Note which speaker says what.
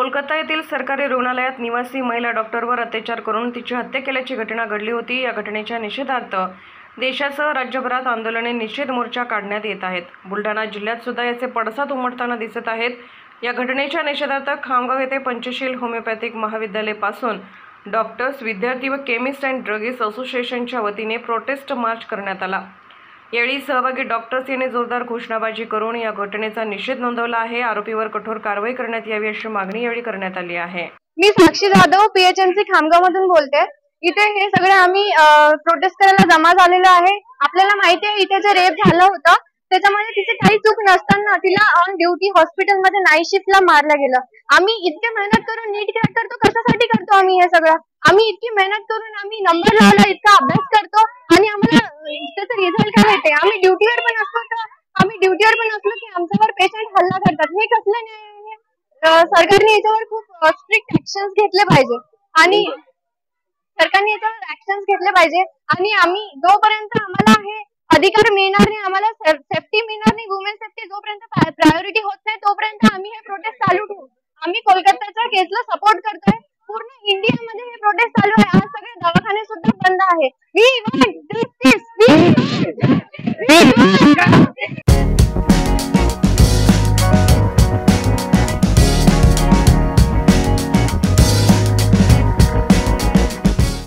Speaker 1: कोलकाता येथील सरकारी रुग्णालयात निवासी महिला डॉक्टरवर अत्याचार करून तिची हत्या केल्याची घटना घडली होती। या घटनेच्या निषेधार्थ देशासह राज्यभरात आंदोलने, निषेध मोर्चा काढण्यात येत आहेत। बुलढाणा जिल्ह्यात सुद्धा याचे पडसाद उमटताना दिसत आहेत। या घटनेच्या निषेधार्थ खामगाव येथे पंचशील होमिओपॅथिक महाविद्यालय पासून डॉक्टर्स, विद्यार्थी व केमिस्ट अँड ड्रगिस्ट असोसिएशनच्या वतीने प्रोटेस्ट मार्च करण्यात आला। यावेळी सहभागी डॉक्टर्स यांनी जोरदार घोषणाबाजी करून या घटनेचा निषेध नोंदवला आहे। आरोपीवर कठोर कारवाई करण्यात यावी अशी मागणी यावेळी करण्यात आली आहे।
Speaker 2: मी साक्षी जाधव PHMC खामगाव मधून बोलते। इथे हे सगळे आम्ही प्रोटेस्ट करायला जमा झालेलो आहे। आपल्याला माहिती आहे इथे जे रेप झालं होतं त्याच्यामध्ये तिची काही चूक नसताना तिला ऑन ड्युटी हॉस्पिटलमध्ये नाईट शिफ्टला मारलं गेलं। आम्ही इतके मेहनत करून नीट क्रॅक करतो, कशासाठी करतो आम्ही हे सगळं? आम्ही इतकी मेहनत करून आम्ही नंबर लावला, इतका अभ्यास करतो आणि आम्हाला त्याचा रिझल्ट काय भेटते? आम्ही ड्युटीवर पण असलो की आमच्यावर पेशंट हल्ला करतात। हे कसलं न्याय आहे? सरकारने याच्यावर खूप स्ट्रिक्ट ऍक्शन्स घेतले पाहिजे आणि आम्ही जोपर्यंत आम्हाला हे अधिकार मिळणार नाही, आम्हाला सेफ्टी मिळणार नाही, वुमेन सेफ्टी जोपर्यंत प्रायोरिटी होत नाही तोपर्यंत आम्ही हे प्रोटेस्ट चालू ठेवू। आम्ही कोलकाताच्या केसला सपोर्ट करतोय। पूर्ण इंडियामध्ये हे प्रोटेस्ट चालू आहे। आज सगळे दवाखाने सुद्धा बंद आहे। We want justice. We want justice. We want justice.